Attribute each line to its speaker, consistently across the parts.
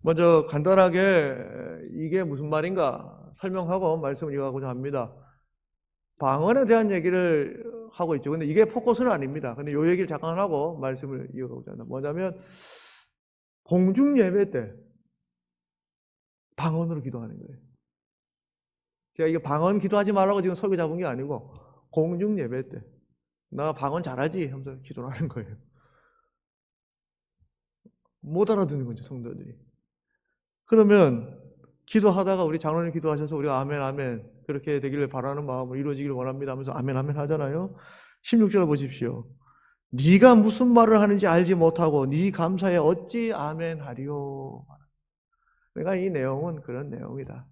Speaker 1: 먼저 간단하게 이게 무슨 말인가 설명하고 말씀을 이어가고자 합니다. 방언에 대한 얘기를 하고 있죠. 근데 이게 포커스는 아닙니다. 근데 이 얘기를 잠깐 하고 말씀을 이어가고자 합니다. 뭐냐면 공중 예배 때 방언으로 기도하는 거예요. 제가 이거 방언 기도하지 말라고 지금 설교 잡은 게 아니고 공중 예배 때 나 방언 잘하지 하면서 기도를 하는 거예요. 못 알아듣는 거죠, 성도들이. 그러면 기도하다가 우리 장로님 기도하셔서 우리가 아멘 아멘 그렇게 되기를 바라는 마음으로 이루어지기를 원합니다 하면서 아멘 아멘 하잖아요. 16절 보십시오. 네가 무슨 말을 하는지 알지 못하고 네 감사에 어찌 아멘 하리요. 그러니까 이 내용은 그런 내용이다.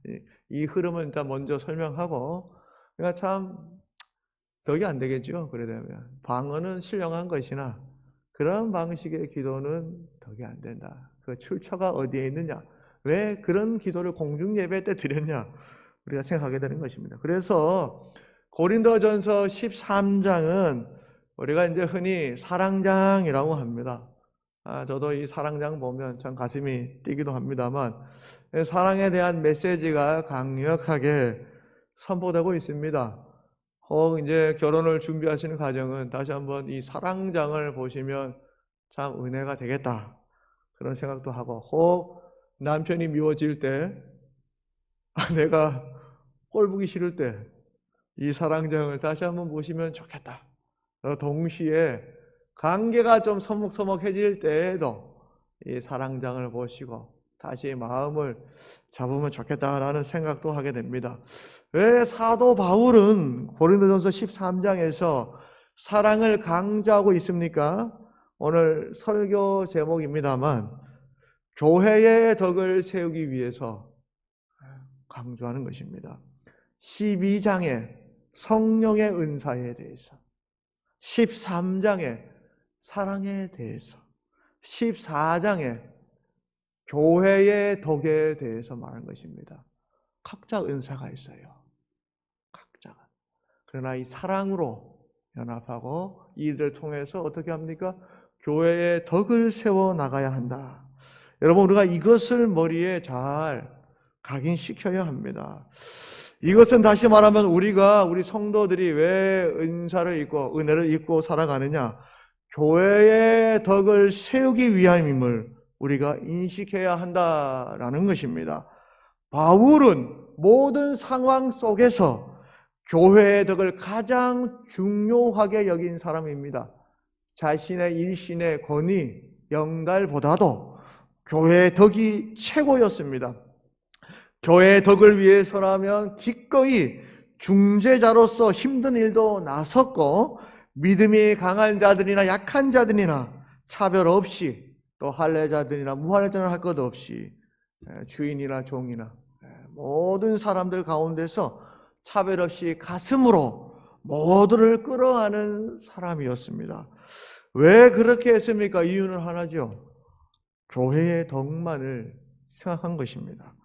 Speaker 1: 이 흐름은 일단 먼저 설명하고 그러니까 참 덕이 안 되겠죠. 그러려면 방언은 신령한 것이나 그런 방식의 기도는 덕이 안 된다. 그 출처가 어디에 있느냐? 왜 그런 기도를 공중 예배 때 드렸냐? 우리가 생각하게 되는 것입니다. 그래서 고린도전서 13장은 우리가 이제 흔히 사랑장이라고 합니다. 저도 이 사랑장 보면 참 가슴이 뛰기도 합니다만 사랑에 대한 메시지가 강력하게 선포되고 있습니다. 혹 이제 결혼을 준비하시는 가정은 다시 한번 이 사랑장을 보시면 참 은혜가 되겠다 그런 생각도 하고, 혹 남편이 미워질 때 아내가 꼴보기 싫을 때 이 사랑장을 다시 한번 보시면 좋겠다. 동시에 관계가 좀 서먹서먹해질 때에도 이 사랑장을 보시고 다시 마음을 잡으면 좋겠다라는 생각도 하게 됩니다. 왜 사도 바울은 고린도전서 13장에서 사랑을 강조하고 있습니까? 오늘 설교 제목입니다만 교회의 덕을 세우기 위해서 강조하는 것입니다. 12장에 성령의 은사에 대해서, 13장에 사랑에 대해서, 14장에 교회의 덕에 대해서 말한 것입니다. 각자 은사가 있어요. 각자가. 그러나 이 사랑으로 연합하고 이들을 통해서 어떻게 합니까? 교회의 덕을 세워 나가야 한다. 여러분, 우리가 이것을 머리에 잘 각인시켜야 합니다. 이것은 다시 말하면 우리 성도들이 왜 은사를 입고 은혜를 입고 살아가느냐? 교회의 덕을 세우기 위함임을 우리가 인식해야 한다라는 것입니다. 바울은 모든 상황 속에서 교회의 덕을 가장 중요하게 여긴 사람입니다. 자신의 일신의 권위, 영달보다도 교회의 덕이 최고였습니다. 교회의 덕을 위해서라면 기꺼이 중재자로서 힘든 일도 나섰고 믿음이 강한 자들이나 약한 자들이나 차별 없이 또 할례자들이나 무할례자나 할 것 없이 주인이나 종이나 모든 사람들 가운데서 차별 없이 가슴으로 모두를 끌어안은 사람이었습니다. 왜 그렇게 했습니까? 이유는 하나죠. 교회의 덕만을 생각한 것입니다.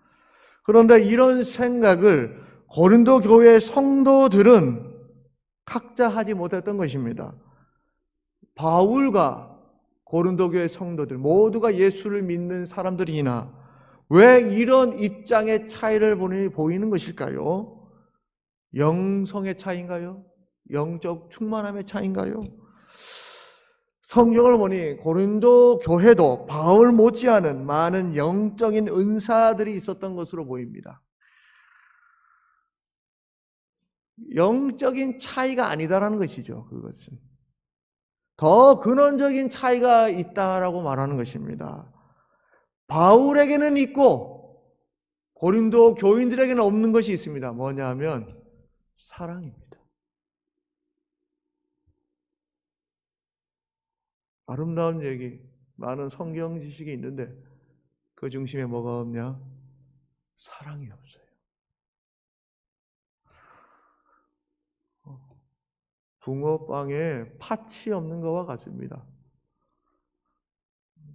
Speaker 1: 그런데 이런 생각을 고린도 교회 성도들은 각자 하지 못했던 것입니다. 바울과 고린도 교회 성도들 모두가 예수를 믿는 사람들이나 왜 이런 입장의 차이를 보이는 것일까요? 영성의 차이인가요? 영적 충만함의 차이인가요? 성경을 보니 고린도 교회도 바울 못지않은 많은 영적인 은사들이 있었던 것으로 보입니다. 영적인 차이가 아니다라는 것이죠. 그것은 더 근원적인 차이가 있다라고 말하는 것입니다. 바울에게는 있고 고린도 교인들에게는 없는 것이 있습니다. 뭐냐면 사랑입니다. 아름다운 얘기, 많은 성경 지식이 있는데 그 중심에 뭐가 없냐? 사랑이 없어요. 붕어빵에 팥이 없는 것과 같습니다.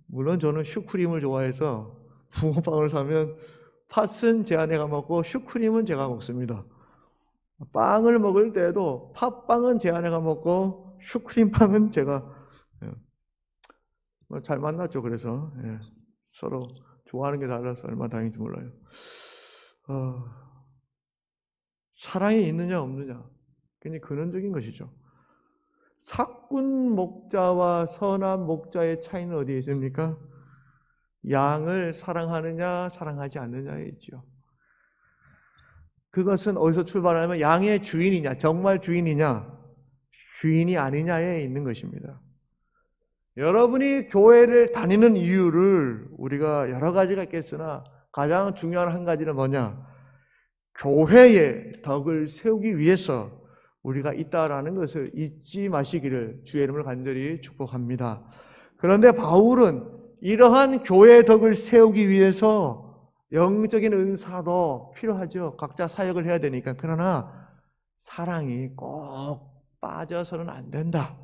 Speaker 1: 물론 저는 슈크림을 좋아해서 붕어빵을 사면 팥은 제 아내가 먹고 슈크림은 제가 먹습니다. 빵을 먹을 때도 팥빵은 제 아내가 먹고 슈크림빵은 제가 잘 만났죠. 그래서 서로 좋아하는 게 달라서 얼마나 다행인지 몰라요. 사랑이 있느냐 없느냐 굉장히 근원적인 것이죠. 사꾼 목자와 선한 목자의 차이는 어디에 있습니까? 양을 사랑하느냐 사랑하지 않느냐에 있죠. 그것은 어디서 출발하면 양의 주인이냐 정말 주인이냐 주인이 아니냐에 있는 것입니다. 여러분이 교회를 다니는 이유를 우리가 여러 가지가 있겠으나 가장 중요한 한 가지는 뭐냐? 교회의 덕을 세우기 위해서 우리가 있다라는 것을 잊지 마시기를 주의 이름으로 간절히 축복합니다. 그런데 바울은 이러한 교회의 덕을 세우기 위해서 영적인 은사도 필요하죠. 각자 사역을 해야 되니까. 그러나 사랑이 꼭 빠져서는 안 된다.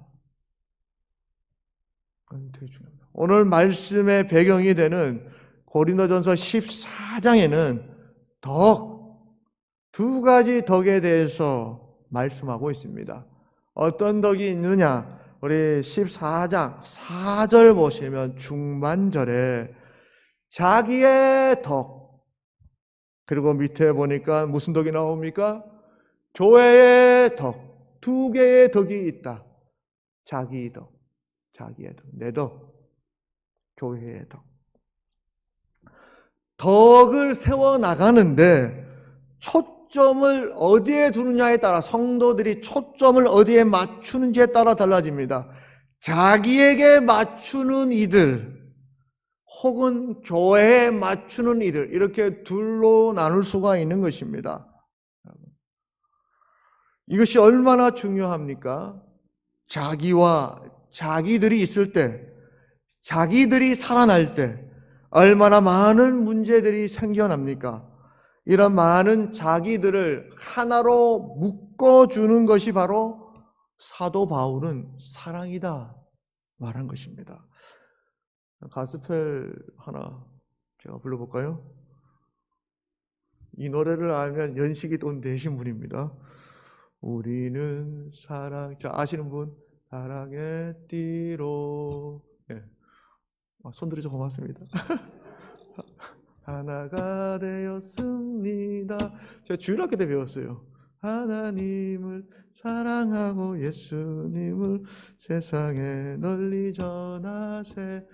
Speaker 1: 되게 중요합니다. 오늘 말씀의 배경이 되는 고린도전서 14장에는 두 가지 덕에 대해서 말씀하고 있습니다. 어떤 덕이 있느냐? 우리 14장 4절 보시면 중반절에 자기의 덕, 그리고 밑에 보니까 무슨 덕이 나옵니까? 교회의 덕, 두 개의 덕이 있다. 자기 덕, 자기의 덕, 내 덕, 교회의 덕. 덕을 세워나가는데 초점을 어디에 두느냐에 따라 성도들이 초점을 어디에 맞추는지에 따라 달라집니다. 자기에게 맞추는 이들 혹은 교회에 맞추는 이들 이렇게 둘로 나눌 수가 있는 것입니다. 이것이 얼마나 중요합니까? 자기와 자기들이 있을 때, 자기들이 살아날 때 얼마나 많은 문제들이 생겨납니까? 이런 많은 자기들을 하나로 묶어주는 것이 바로 사도 바울은 사랑이다 말한 것입니다. 가스펠 하나 제가 불러볼까요? 이 노래를 알면 연식이 돈 되신 분입니다. 우리는 사랑, 자 아시는 분? 사랑의 띠로, 예. 손 들어줘 고맙습니다. 하나가 되었습니다. 제가 주일학교 때 배웠어요. 하나님을 사랑하고 예수님을 세상에 널리 전하세.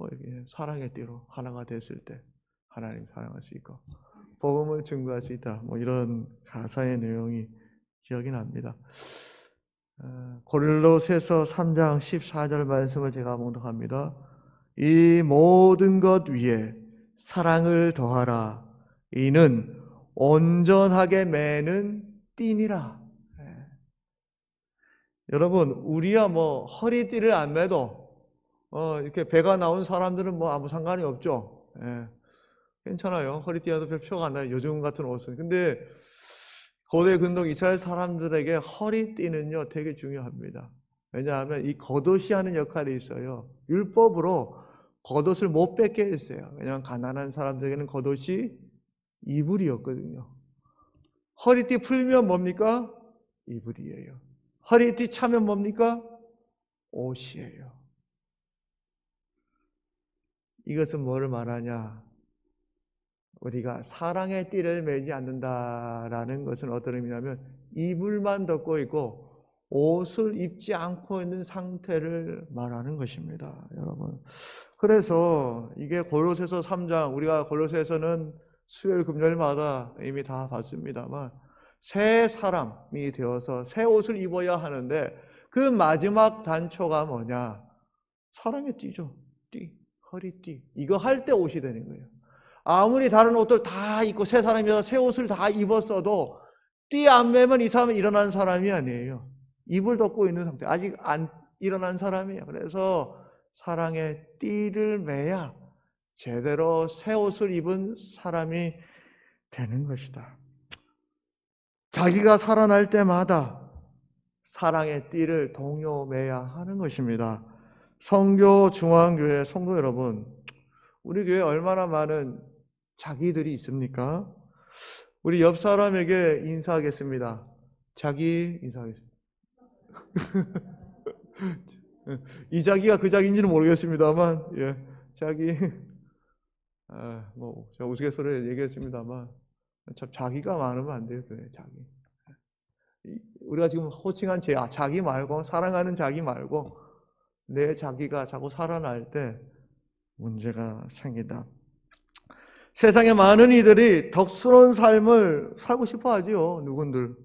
Speaker 1: 이렇게 사랑의 띠로 하나가 됐을 때 하나님 사랑할 수 있고 복음을 증거할 수 있다. 이런 가사의 내용이 기억이 납니다. 고린도서서 3장 14절 말씀을 제가 봉독합니다. 이 모든 것 위에 사랑을 더하라. 이는 온전하게 매는 띠니라. 여러분, 우리야 허리띠를 안 매도 이렇게 배가 나온 사람들은 아무 상관이 없죠. 괜찮아요. 허리띠라도 별 표가 안 나요. 요즘 같은 옷은. 근데 고대 근동 이스라엘 사람들에게 허리띠는요 되게 중요합니다. 왜냐하면 이 겉옷이 하는 역할이 있어요. 율법으로 겉옷을 못 뺏게 했어요. 왜냐하면 가난한 사람들에게는 겉옷이 이불이었거든요. 허리띠 풀면 뭡니까? 이불이에요. 허리띠 차면 뭡니까? 옷이에요. 이것은 뭐를 말하냐? 우리가 사랑의 띠를 매지 않는다라는 것은 어떤 의미냐면 이불만 덮고 있고 옷을 입지 않고 있는 상태를 말하는 것입니다. 여러분. 그래서 이게 골로새서 3장, 우리가 골로새에서는 수요일 금요일마다 이미 다 봤습니다만 새 사람이 되어서 새 옷을 입어야 하는데 그 마지막 단초가 뭐냐? 사랑의 띠죠. 띠, 허리띠. 이거 할 때 옷이 되는 거예요. 아무리 다른 옷들 다 입고 새 사람이어서 새 옷을 다 입었어도 띠 안 매면 이 사람은 일어난 사람이 아니에요. 이불 덮고 있는 상태. 아직 안 일어난 사람이에요. 그래서 사랑의 띠를 매야 제대로 새 옷을 입은 사람이 되는 것이다. 자기가 살아날 때마다 사랑의 띠를 동요매야 하는 것입니다. 성교 중앙교회 성도 여러분, 우리 교회에 얼마나 많은 자기들이 있습니까? 우리 옆 사람에게 인사하겠습니다. 자기 인사하겠습니다. 이 자기가 그 자기인지는 모르겠습니다만, 자기. 제가 우스갯소리로 얘기했습니다만 참 자기가 많으면 안 돼요. 교회 자기. 우리가 지금 호칭한 자기 말고, 사랑하는 자기 말고 내 자기가 자꾸 살아날 때 문제가 생긴다. 세상에 많은 이들이 덕스러운 삶을 살고 싶어 하지요, 누군들.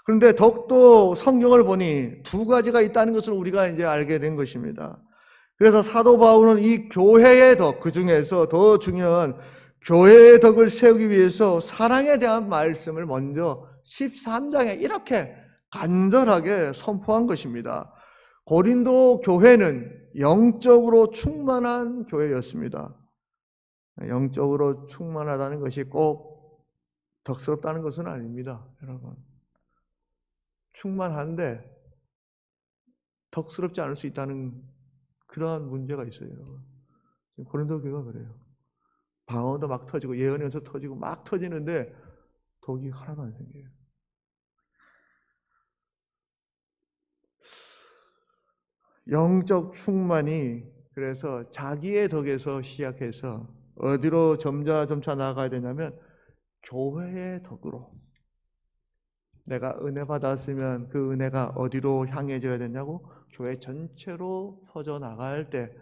Speaker 1: 그런데 더욱더 성경을 보니 두 가지가 있다는 것을 우리가 이제 알게 된 것입니다. 그래서 사도 바울은 이 교회의 덕, 그 중에서 더 중요한 교회의 덕을 세우기 위해서 사랑에 대한 말씀을 먼저 13장에 이렇게 간절하게 선포한 것입니다. 고린도 교회는 영적으로 충만한 교회였습니다. 영적으로 충만하다는 것이 꼭 덕스럽다는 것은 아닙니다, 여러분. 충만한데 덕스럽지 않을 수 있다는 그러한 문제가 있어요, 여러분. 고린도 교회가 그래요. 방언도 막 터지고 예언 연서 터지고 막 터지는데 덕이 하나도 안 생겨요. 영적 충만이 그래서 자기의 덕에서 시작해서 어디로 점차 나아가야 되냐면 교회의 덕으로. 내가 은혜 받았으면 그 은혜가 어디로 향해져야 되냐고 교회 전체로 퍼져나갈 때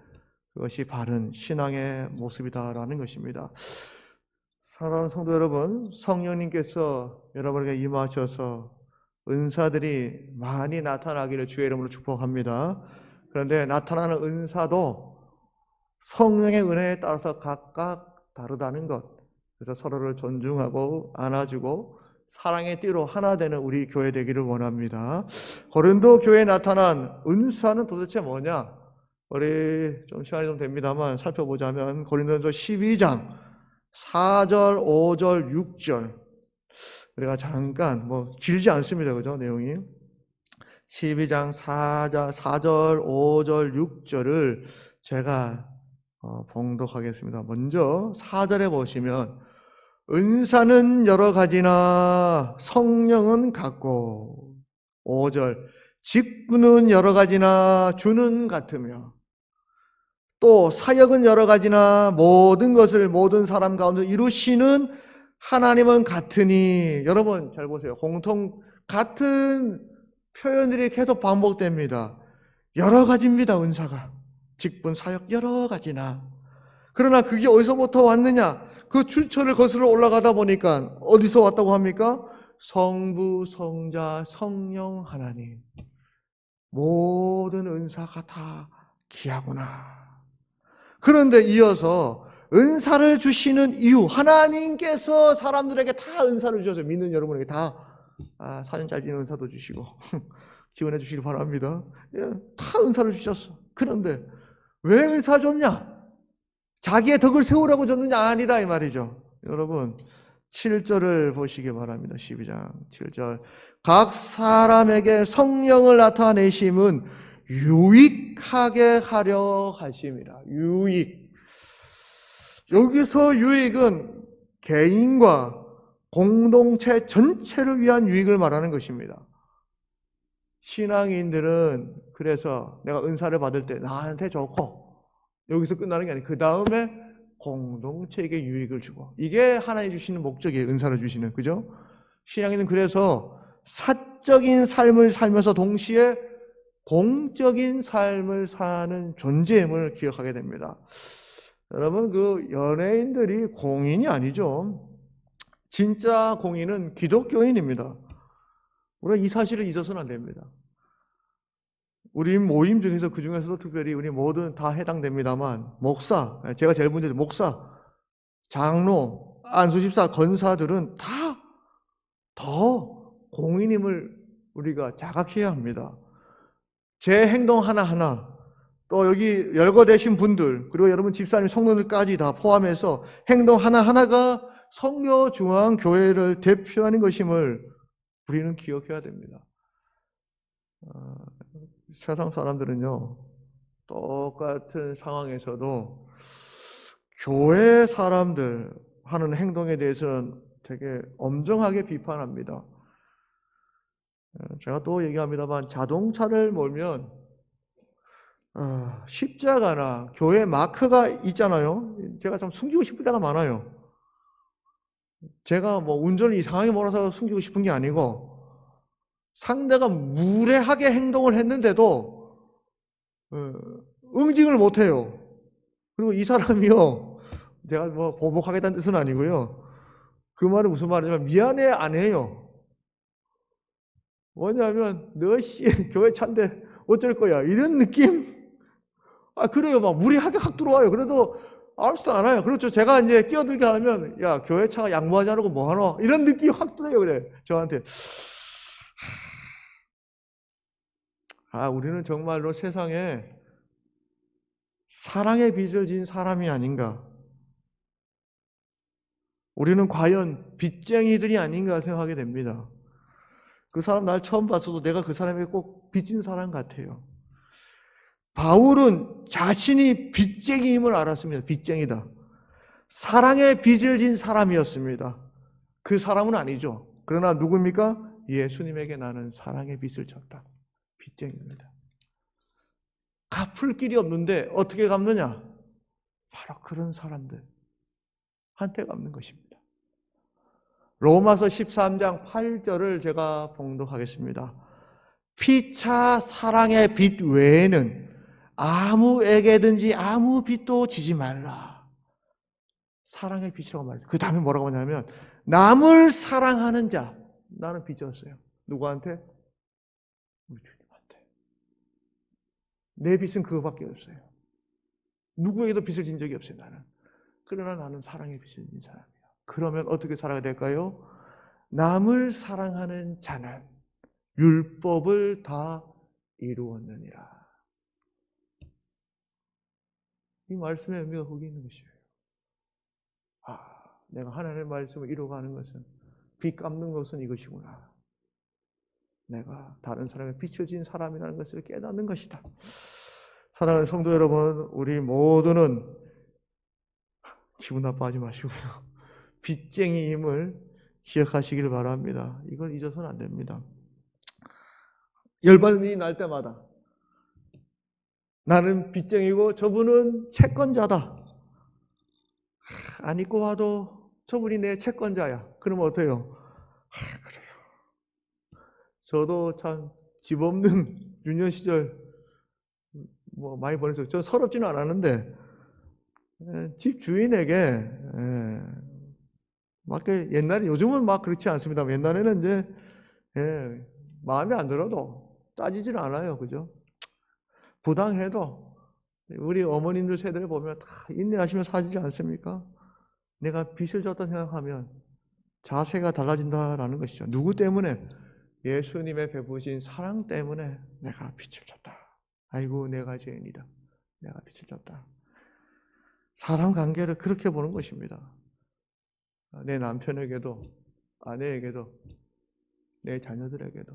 Speaker 1: 그것이 바른 신앙의 모습이다라는 것입니다. 사랑하는 성도 여러분, 성령님께서 여러분에게 임하셔서 은사들이 많이 나타나기를 주의 이름으로 축복합니다. 그런데 나타나는 은사도 성령의 은혜에 따라서 각각 다르다는 것, 그래서 서로를 존중하고 안아주고 사랑의 띠로 하나 되는 우리 교회 되기를 원합니다. 고린도 교회에 나타난 은사는 도대체 뭐냐? 우리 좀 시간이 좀 됩니다만 살펴보자면 고린도전서 12장 4절, 5절, 6절 우리가 잠깐 길지 않습니다, 그죠? 내용이 12장 4절, 5절, 6절을 제가 봉독하겠습니다. 먼저 4절에 보시면 은사는 여러 가지나 성령은 같고, 5절 직분은 여러 가지나 주는 같으며, 또 사역은 여러 가지나 모든 것을 모든 사람 가운데 이루시는 하나님은 같으니. 여러분 잘 보세요. 같은 표현들이 계속 반복됩니다. 여러 가지입니다. 은사가 직분, 사역 여러 가지나. 그러나 그게 어디서부터 왔느냐? 그 출처를 거슬러 올라가다 보니까 어디서 왔다고 합니까? 성부, 성자, 성령 하나님. 모든 은사가 다 귀하구나. 그런데 이어서 은사를 주시는 이유, 하나님께서 사람들에게 다 은사를 주셔서 믿는 여러분에게 다 사진 잘 찍는 은사도 주시고 지원해 주시기 바랍니다. 다 은사를 주셨어. 그런데 왜 은사 줬냐? 자기의 덕을 세우라고 줬느냐? 아니다 이 말이죠. 여러분 7절을 보시기 바랍니다. 12장 7절 각 사람에게 성령을 나타내심은 유익하게 하려 하심이라. 유익. 여기서 유익은 개인과 공동체 전체를 위한 유익을 말하는 것입니다. 신앙인들은 그래서 내가 은사를 받을 때 나한테 좋고 여기서 끝나는 게 아니고 그 다음에 공동체에게 유익을 주고, 이게 하나님 주시는 목적이에요. 은사를 주시는, 그죠? 신앙인은 그래서 사적인 삶을 살면서 동시에 공적인 삶을 사는 존재임을 기억하게 됩니다. 여러분, 그 연예인들이 공인이 아니죠. 진짜 공인은 기독교인입니다. 우리가 이 사실을 잊어서는 안 됩니다. 우리 모임 중에서 그 중에서도 특별히 우리 모두 다 해당됩니다만 목사, 제가 제일 문제죠. 목사, 장로, 안수집사, 권사들은 다 더 공인임을 우리가 자각해야 합니다. 제 행동 하나하나, 또 여기 열거되신 분들, 그리고 여러분 집사님, 성도들까지 다 포함해서 행동 하나하나가 성교중앙교회를 대표하는 것임을 우리는 기억해야 됩니다. 세상 사람들은요, 똑같은 상황에서도 교회 사람들 하는 행동에 대해서는 되게 엄정하게 비판합니다. 제가 또 얘기합니다만 자동차를 몰면 십자가나 교회 마크가 있잖아요. 제가 참 숨기고 싶을 때가 많아요. 제가 뭐 운전을 이상하게 몰아서 숨기고 싶은 게 아니고, 상대가 무례하게 행동을 했는데도 응징을 못해요. 그리고 이 사람이요, 제가 뭐 보복하겠다는 뜻은 아니고요. 그 말은 무슨 말이냐면 미안해 안 해요. 뭐냐면 너 교회 차인데 어쩔 거야 이런 느낌? 그래요. 막 무리하게 확 들어와요. 그래도 아무렇지도 않아요. 그렇죠. 제가 이제 끼어들게 하면 야 교회 차가 양보하지 않고 뭐 하노? 이런 느낌이 확 들어요. 그래 저한테. 우리는 정말로 세상에 사랑의 빚을 진 사람이 아닌가. 우리는 과연 빚쟁이들이 아닌가 생각하게 됩니다. 그 사람 날 처음 봤어도 내가 그 사람에게 꼭 빚진 사람 같아요. 바울은 자신이 빚쟁이임을 알았습니다. 빚쟁이다. 사랑의 빚을 진 사람이었습니다. 그 사람은 아니죠. 그러나 누구입니까? 예수님에게 나는 사랑의 빚을 졌다. 빚쟁이입니다. 갚을 길이 없는데 어떻게 갚느냐? 바로 그런 사람들 한테 갚는 것입니다. 로마서 13장 8절을 제가 봉독하겠습니다. 피차 사랑의 빚 외에는 아무에게든지 아무 빚도 지지 말라. 사랑의 빚이라고 말했어요. 그 다음에 뭐라고 하냐면 남을 사랑하는 자. 나는 빚졌어요. 누구한테? 우리 주님한테. 내 빚은 그거밖에 없어요. 누구에게도 빚을 진 적이 없어요. 나는. 그러나 나는 사랑의 빚을 진 사람이에요. 그러면 어떻게 살아야 될까요? 남을 사랑하는 자는 율법을 다 이루었느니라. 이 말씀의 의미가 거기 있는 것이에요. 내가 하나님의 말씀을 이루어가는 것은, 빚 갚는 것은 이것이구나. 내가 다른 사람의 빚을 진 사람이라는 것을 깨닫는 것이다. 사랑하는 성도 여러분, 우리 모두는 기분 나빠하지 마시고요. 빚쟁이임을 기억하시기를 바랍니다. 이걸 잊어서는 안 됩니다. 열받는 일이 날 때마다 나는 빚쟁이고 저분은 채권자다. 안 입고 와도 저분이 내 채권자야. 그러면 어때요? 그래요. 저도 참 집 없는 유년 시절 뭐 많이 보냈어요. 저 서럽지는 않았는데 집 주인에게 막 옛날에, 요즘은 막 그렇지 않습니다. 옛날에는 이제 마음에 안 들어도 따지질 않아요. 그죠? 부당해도 우리 어머님들 세대를 보면 다 인내하시면 사지지 않습니까? 내가 빚을 졌다 생각하면 자세가 달라진다라는 것이죠. 누구 때문에? 예수님의 베푸신 사랑 때문에 내가 빚을 졌다. 아이고 내가 죄인이다. 내가 빚을 졌다. 사람 관계를 그렇게 보는 것입니다. 내 남편에게도, 아내에게도, 내 자녀들에게도,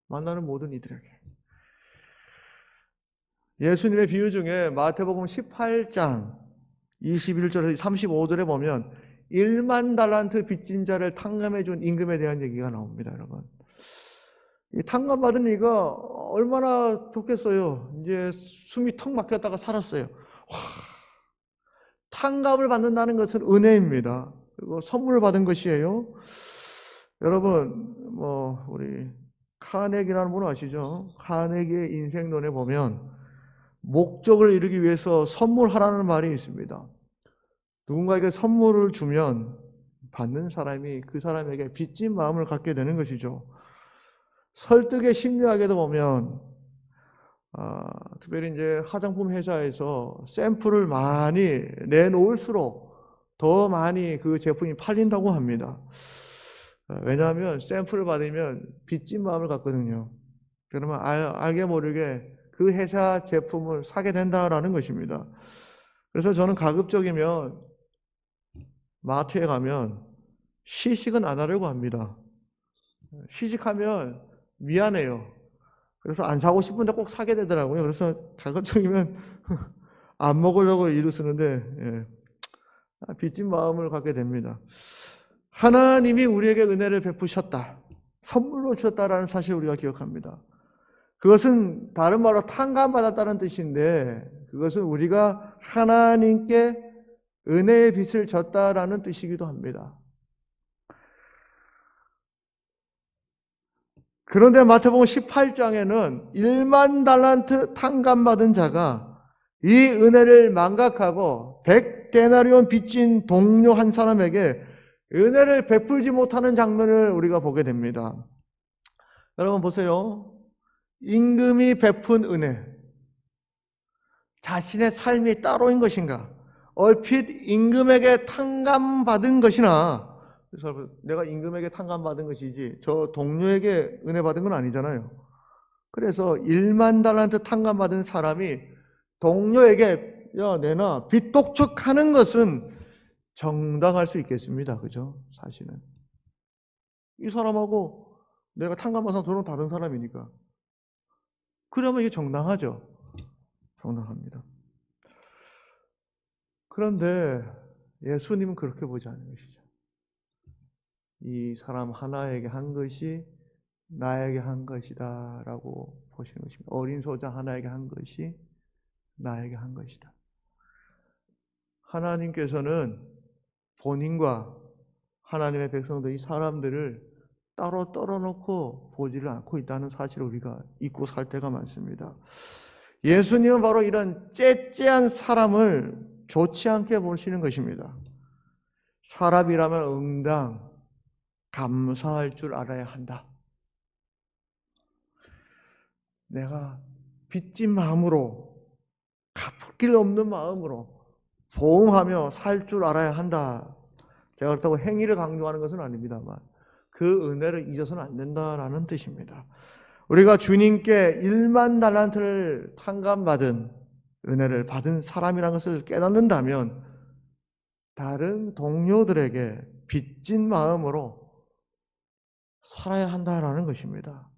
Speaker 1: 만나는 모든 이들에게. 예수님의 비유 중에 마태복음 18장 21절에서 35절에 보면 1만 달란트 빚진 자를 탕감해 준 임금에 대한 얘기가 나옵니다, 여러분. 이 탕감받은 이가 얼마나 좋겠어요. 이제 숨이 턱 막혔다가 살았어요. 탕감을 받는다는 것은 은혜입니다. 그리고 선물을 받은 것이에요. 여러분, 우리 카네기라는 분 아시죠? 카네기의 인생론에 보면 목적을 이루기 위해서 선물하라는 말이 있습니다. 누군가에게 선물을 주면 받는 사람이 그 사람에게 빚진 마음을 갖게 되는 것이죠. 설득의 심리학에도 보면 특별히 이제 화장품 회사에서 샘플을 많이 내놓을수록 더 많이 그 제품이 팔린다고 합니다. 왜냐하면 샘플을 받으면 빚진 마음을 갖거든요. 그러면 알게 모르게 그 회사 제품을 사게 된다라는 것입니다. 그래서 저는 가급적이면 마트에 가면 시식은 안 하려고 합니다. 시식하면 미안해요. 그래서 안 사고 싶은데 꼭 사게 되더라고요. 그래서 가급적이면 안 먹으려고 일을 쓰는데 빚진 마음을 갖게 됩니다. 하나님이 우리에게 은혜를 베푸셨다. 선물로 주셨다라는 사실을 우리가 기억합니다. 그것은 다른 말로 탕감받았다는 뜻인데 그것은 우리가 하나님께 은혜의 빚을 졌다라는 뜻이기도 합니다. 그런데 마태복음 18장에는 1만 달란트 탕감받은 자가 이 은혜를 망각하고 100데나리온 빚진 동료 한 사람에게 은혜를 베풀지 못하는 장면을 우리가 보게 됩니다. 여러분 보세요. 임금이 베푼 은혜, 자신의 삶이 따로인 것인가? 얼핏 임금에게 탕감받은 것이나, 그래서 내가 임금에게 탕감받은 것이지 저 동료에게 은혜 받은 건 아니잖아요. 그래서 1만 달란트 탕감받은 사람이 동료에게 야 내놔 빚 독촉하는 것은 정당할 수 있겠습니다. 그죠? 사실은 이 사람하고 내가 탕감받은 사람은 다른 사람이니까 그러면 이게 정당하죠. 정당합니다. 그런데 예수님은 그렇게 보지 않는 것이죠. 이 사람 하나에게 한 것이 나에게 한 것이다 라고 보시는 것입니다. 어린 소자 하나에게 한 것이 나에게 한 것이다. 하나님께서는 본인과 하나님의 백성들, 이 사람들을 따로 떨어놓고 보지를 않고 있다는 사실을 우리가 잊고 살 때가 많습니다. 예수님은 바로 이런 째째한 사람을 좋지 않게 보시는 것입니다. 사람이라면 응당 감사할 줄 알아야 한다. 내가 빚진 마음으로 갚을 길 없는 마음으로 보응하며 살 줄 알아야 한다. 제가 그렇다고 행위를 강조하는 것은 아닙니다만 그 은혜를 잊어서는 안 된다라는 뜻입니다. 우리가 주님께 1만 달란트를 탕감받은 은혜를 받은 사람이라는 것을 깨닫는다면 다른 동료들에게 빚진 마음으로 살아야 한다라는 것입니다.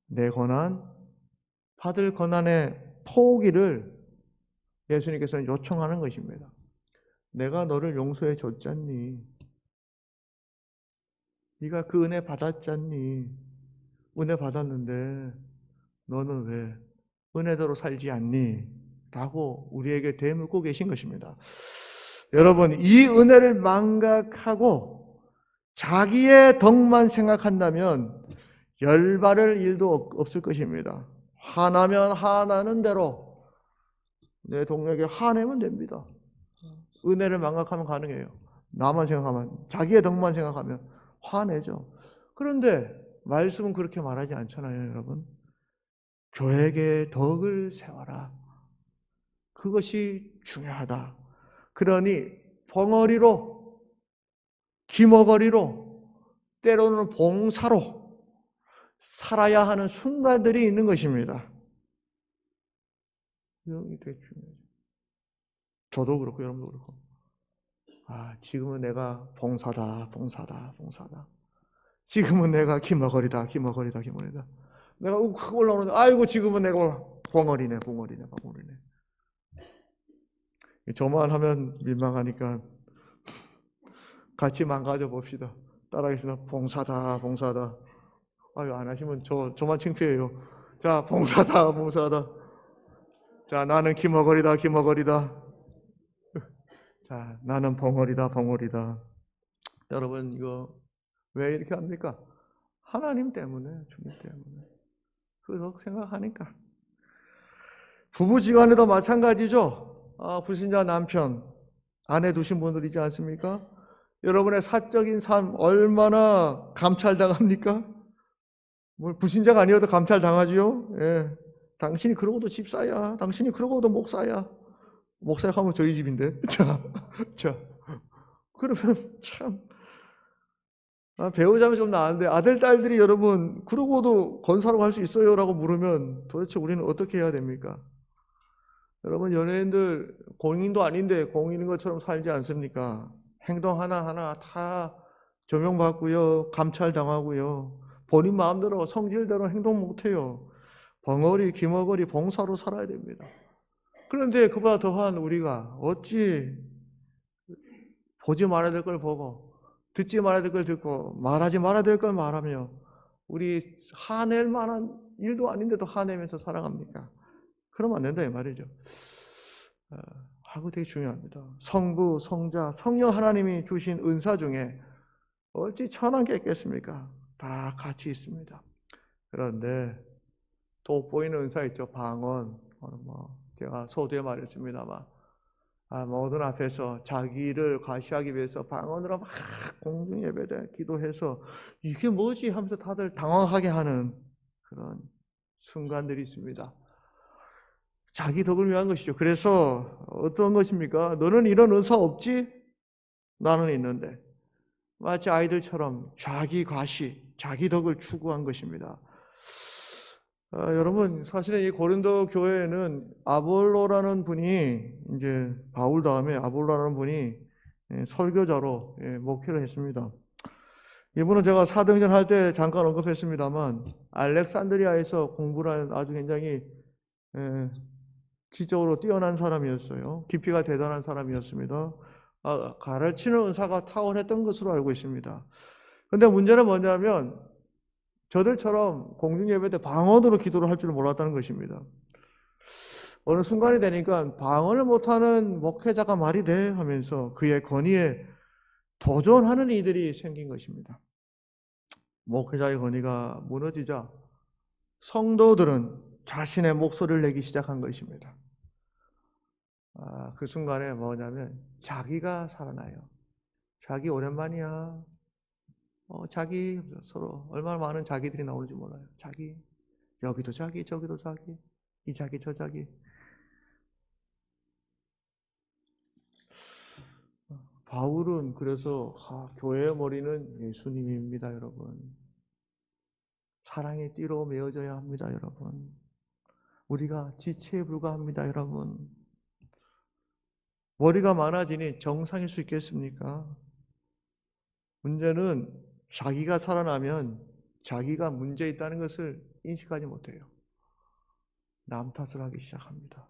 Speaker 1: 내 고난, 받을 고난의 포기를 예수님께서는 요청하는 것입니다. 내가 너를 용서해 줬잖니? 네가 그 은혜 받았잖니? 은혜 받았는데 너는 왜 은혜대로 살지 않니? 라고 우리에게 되묻고 계신 것입니다. 여러분, 이 은혜를 망각하고 자기의 덕만 생각한다면 열받을 일도 없을 것입니다. 화나면 화나는 대로 내 동료에게 화내면 됩니다. 은혜를 망각하면 가능해요. 나만 생각하면, 자기의 덕만 생각하면 화내죠. 그런데 말씀은 그렇게 말하지 않잖아요, 여러분. 교회에게 덕을 세워라. 그것이 중요하다. 그러니 벙어리로, 기머거리로, 때로는 봉사로 살아야 하는 순간들이 있는 것입니다. 이게 되게 중요해요. 저도 그렇고 여러분도 그렇고. 지금은 내가 봉사다. 지금은 내가 기머거리다. 내가 확 올라오는데, 아이고, 지금은 내가 벙어리네. 저만 하면 민망하니까 같이 망가져 봅시다. 따라하겠습니다. 봉사다. 안 하시면 저만 창피해요. 자, 봉사다. 자, 나는 기머거리다. 자, 나는 벙어리다. 여러분, 이거 왜 이렇게 합니까? 하나님 때문에, 주님 때문에. 그렇게 생각하니까. 부부지간에도 마찬가지죠. 불신자 남편, 아내 두신 분들 있지 않습니까? 여러분의 사적인 삶 얼마나 감찰당합니까? 불신자가 아니어도 감찰당하지요? 예. 당신이 그러고도 집사야. 당신이 그러고도 목사야. 목사야 하면 저희 집인데. 자. 그러면 참. 배우자면 좀 나은데 아들, 딸들이 여러분, 그러고도 건사라고 할 수 있어요? 라고 물으면 도대체 우리는 어떻게 해야 됩니까? 여러분, 연예인들 공인도 아닌데 공인인 것처럼 살지 않습니까? 행동 하나하나 다 조명받고요. 감찰당하고요. 본인 마음대로 성질대로 행동 못해요. 벙어리, 기머거리, 봉사로 살아야 됩니다. 그런데 그보다 더한 우리가 어찌 보지 말아야 될 걸 보고 듣지 말아야 될 걸 듣고 말하지 말아야 될 걸 말하며 우리 화낼 만한 일도 아닌데도 화내면서 사랑합니까? 그러면 안 된다 이 말이죠. 하고 되게 중요합니다. 성부, 성자, 성령 하나님이 주신 은사 중에 어찌 1000한 개 있겠습니까? 다 같이 있습니다. 그런데 돋보이는 은사 있죠. 방언. 제가 소두에 말했습니다만 모든 앞에서 자기를 과시하기 위해서 방언으로 막 공중 예배대 기도해서 이게 뭐지 하면서 다들 당황하게 하는 그런 순간들이 있습니다. 자기 덕을 위한 것이죠. 그래서 어떤 것입니까? 너는 이런 은사 없지? 나는 있는데. 마치 아이들처럼 자기 과시, 자기 덕을 추구한 것입니다. 여러분, 사실은 이 고린도 교회에는 아볼로라는 분이 이제 바울 다음에 아볼로라는 분이 설교자로 목회를 했습니다. 이분은 제가 사도행전 할 때 잠깐 언급했습니다만 알렉산드리아에서 공부를 한 아주 굉장히 지적으로 뛰어난 사람이었어요. 깊이가 대단한 사람이었습니다. 가르치는 은사가 탁월했던 것으로 알고 있습니다. 그런데 문제는 뭐냐면 저들처럼 공중예배 때 방언으로 기도를 할 줄 몰랐다는 것입니다. 어느 순간이 되니까 방언을 못하는 목회자가 말이 돼 하면서 그의 권위에 도전하는 이들이 생긴 것입니다. 목회자의 권위가 무너지자 성도들은 자신의 목소리를 내기 시작한 것입니다. 그 순간에 뭐냐면 자기가 살아나요. 자기 오랜만이야. 자기 서로 얼마나 많은 자기들이 나오는지 몰라요. 자기 여기도 자기 저기도 자기 이 자기 저 자기. 바울은 그래서 교회의 머리는 예수님입니다, 여러분. 사랑의 띠로 메어져야 합니다, 여러분. 우리가 지체에 불과합니다, 여러분. 머리가 많아지니 정상일 수 있겠습니까? 문제는 자기가 살아나면 자기가 문제 있다는 것을 인식하지 못해요. 남 탓을 하기 시작합니다.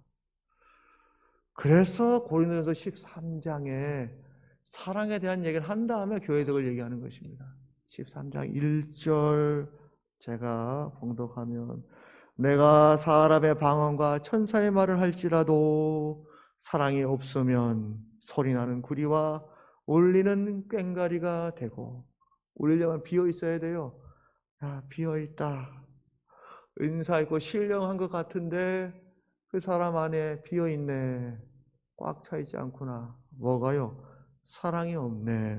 Speaker 1: 그래서 고린도전서 13장에 사랑에 대한 얘기를 한 다음에 교회덕을 얘기하는 것입니다. 13장 1절 제가 봉독하면 내가 사람의 방언과 천사의 말을 할지라도 사랑이 없으면 소리나는 구리와 울리는 꽹과리가 되고, 울리려면 비어 있어야 돼요. 비어 있다. 은사 있고 신령한 것 같은데 그 사람 안에 비어 있네. 꽉 차 있지 않구나. 뭐가요? 사랑이 없네.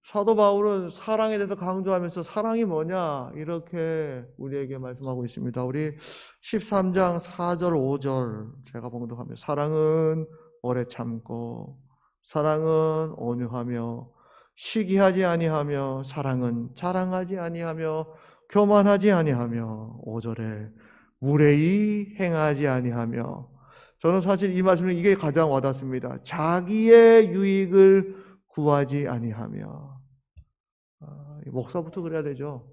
Speaker 1: 사도 바울은 사랑에 대해서 강조하면서 사랑이 뭐냐 이렇게 우리에게 말씀하고 있습니다. 우리 13장 4절 5절 제가 봉독하면 사랑은 오래 참고 사랑은 온유하며 시기하지 아니하며 사랑은 자랑하지 아니하며 교만하지 아니하며 5절에 무례히 행하지 아니하며. 저는 사실 이 말씀은 이게 가장 와닿습니다. 자기의 유익을 구하지 아니하며. 목사부터 그래야 되죠.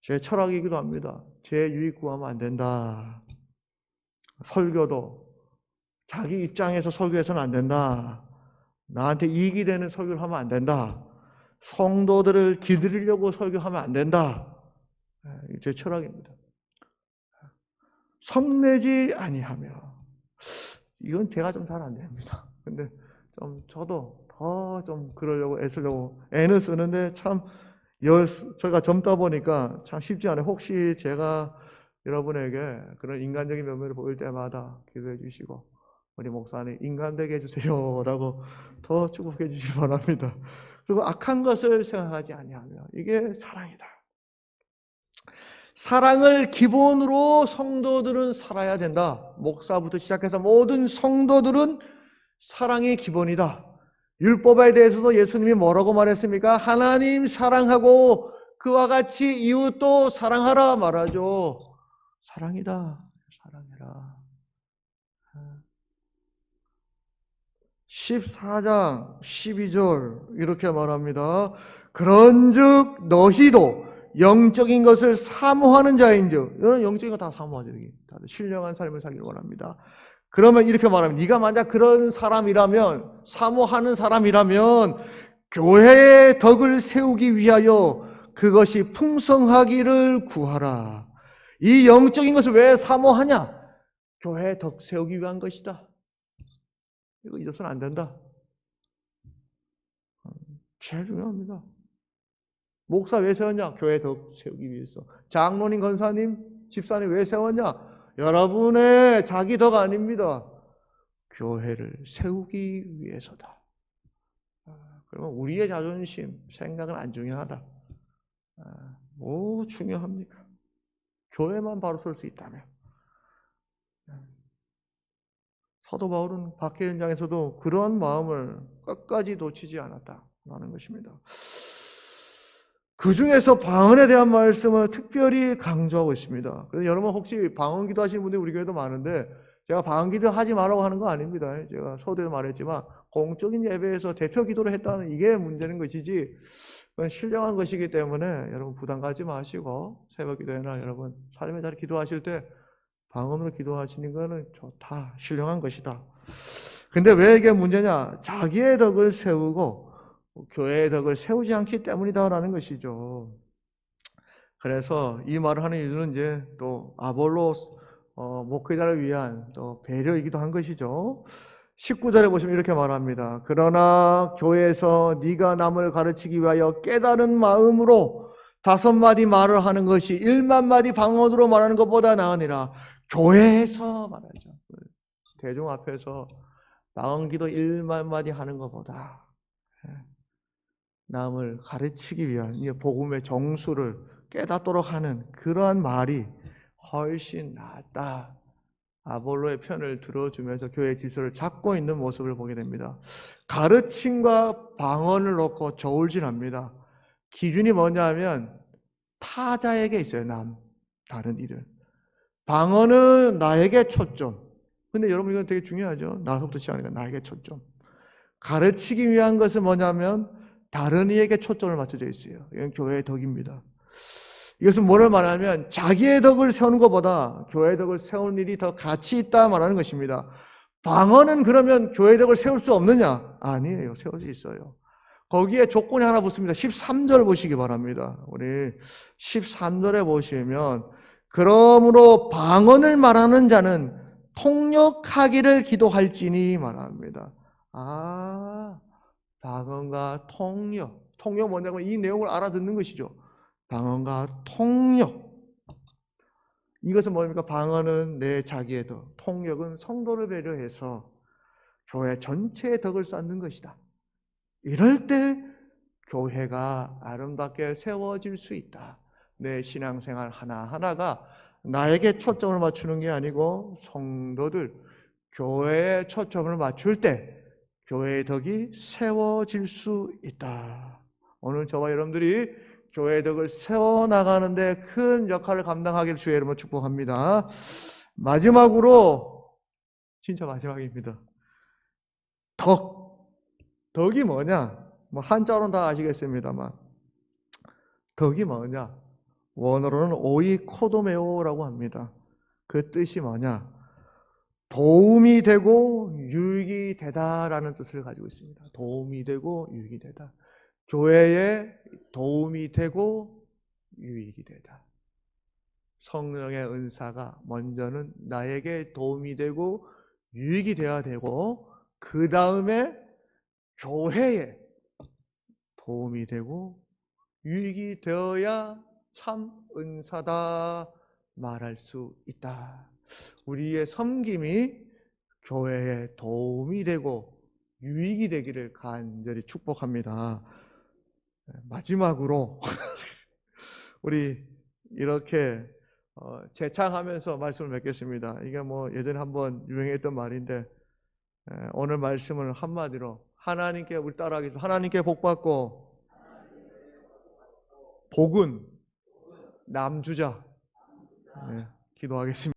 Speaker 1: 제 철학이기도 합니다. 제 유익 구하면 안 된다. 설교도 자기 입장에서 설교해서는 안 된다. 나한테 이익이 되는 설교를 하면 안 된다. 성도들을 기다리려고 설교하면 안 된다. 제 철학입니다. 성내지 아니하며. 이건 제가 좀 잘 안 됩니다. 근데 저도 더 좀 그러려고 애쓰려고 애는 쓰는데 참 저희가 젊다 보니까 참 쉽지 않아요. 혹시 제가 여러분에게 그런 인간적인 면모를 보일 때마다 기도해 주시고 우리 목사님 인간되게 해주세요 라고 더 축복해 주시기 바랍니다. 그리고 악한 것을 생각하지 아니하며. 이게 사랑이다. 사랑을 기본으로 성도들은 살아야 된다. 목사부터 시작해서 모든 성도들은 사랑이 기본이다. 율법에 대해서도 예수님이 뭐라고 말했습니까? 하나님 사랑하고 그와 같이 이웃도 사랑하라 말하죠. 사랑이다. 사랑해라. 14장 12절 이렇게 말합니다. 그런즉 너희도 영적인 것을 사모하는 자인즉. 이런 영적인 거 다 사모하죠. 다들 신령한 삶을 살기를 원합니다. 그러면 이렇게 말하면 네가 만약 그런 사람이라면, 사모하는 사람이라면 교회의 덕을 세우기 위하여 그것이 풍성하기를 구하라. 이 영적인 것을 왜 사모하냐? 교회 덕 세우기 위한 것이다. 이거 잊어서는 안 된다. 제일 중요합니다. 목사 왜 세웠냐? 교회 덕 세우기 위해서. 장로님, 권사님, 집사님 왜 세웠냐? 여러분의 자기 덕 아닙니다. 교회를 세우기 위해서다. 그러면 우리의 자존심, 생각은 안 중요하다. 뭐 중요합니까? 교회만 바로 설 수 있다면. 사도 바울은 박해 현장에서도 그러한 마음을 끝까지 놓치지 않았다라는 것입니다. 그 중에서 방언에 대한 말씀을 특별히 강조하고 있습니다. 그래서 여러분 혹시 방언 기도하시는 분들이 우리 교회도 많은데 제가 방언 기도 하지 말라고 하는 거 아닙니다. 제가 서두에 말했지만 공적인 예배에서 대표 기도를 했다는 이게 문제는 것이지 그건 신령한 것이기 때문에 여러분 부담 가지 마시고 새벽 기도회나 여러분 삶의 자리 기도하실 때 방언으로 기도하시는 것은 좋다. 신령한 것이다. 근데 왜 이게 문제냐? 자기의 덕을 세우고 교회의 덕을 세우지 않기 때문이다라는 것이죠. 그래서 이 말을 하는 이유는 이제 또 아볼로 목회자를 위한 또 배려이기도 한 것이죠. 19절에 보시면 이렇게 말합니다. 그러나 교회에서 네가 남을 가르치기 위하여 깨달은 마음으로 5마디 말을 하는 것이 1만 마디 방언으로 말하는 것보다 나으니라. 교회에서 말하죠. 대중 앞에서 방언기도 1만 마디 하는 것보다 남을 가르치기 위한 복음의 정수를 깨닫도록 하는 그러한 말이 훨씬 낫다. 아볼로의 편을 들어주면서 교회의 질서를 잡고 있는 모습을 보게 됩니다. 가르침과 방언을 놓고 저울질합니다. 기준이 뭐냐면 타자에게 있어요. 다른 이들. 방언은 나에게 초점. 근데 여러분 이건 되게 중요하죠. 나서부터 시작하니까 나에게 초점. 가르치기 위한 것은 뭐냐면 다른 이에게 초점을 맞춰져 있어요. 이건 교회의 덕입니다. 이것은 뭐를 말하면 자기의 덕을 세우는 것보다 교회의 덕을 세우는 일이 더 가치 있다 말하는 것입니다. 방언은 그러면 교회의 덕을 세울 수 없느냐? 아니에요. 세울 수 있어요. 거기에 조건이 하나 붙습니다. 13절 보시기 바랍니다. 우리 13절에 보시면 그러므로 방언을 말하는 자는 통역하기를 기도할지니 말합니다. 방언과 통역. 통역 뭐냐면 이 내용을 알아듣는 것이죠. 방언과 통역. 이것은 뭡니까? 방언은 내 자기의 덕, 통역은 성도를 배려해서 교회 전체의 덕을 쌓는 것이다. 이럴 때 교회가 아름답게 세워질 수 있다. 내 신앙생활 하나하나가 나에게 초점을 맞추는 게 아니고 성도들, 교회에 초점을 맞출 때 교회의 덕이 세워질 수 있다. 오늘 저와 여러분들이 교회의 덕을 세워나가는데 큰 역할을 감당하기를 주의 이름으로 축복합니다. 마지막으로, 진짜 마지막입니다. 덕이 뭐냐? 뭐 한자로는 다 아시겠습니다만 덕이 뭐냐? 원어로는 오이코도메오라고 합니다. 그 뜻이 뭐냐? 도움이 되고 유익이 되다라는 뜻을 가지고 있습니다. 도움이 되고 유익이 되다. 교회에 도움이 되고 유익이 되다. 성령의 은사가 먼저는 나에게 도움이 되고 유익이 되어야 되고 그 다음에 교회에 도움이 되고 유익이 되어야 참 은사다 말할 수 있다. 우리의 섬김이 교회에 도움이 되고 유익이 되기를 간절히 축복합니다. 마지막으로 우리 이렇게 재창하면서 말씀을 맺겠습니다. 이게 뭐 예전에 한번 유행했던 말인데 오늘 말씀을 한마디로 하나님께 우리 따라하겠습니다. 하나님께 복받고 복은 남 주자. 기도하겠습니다.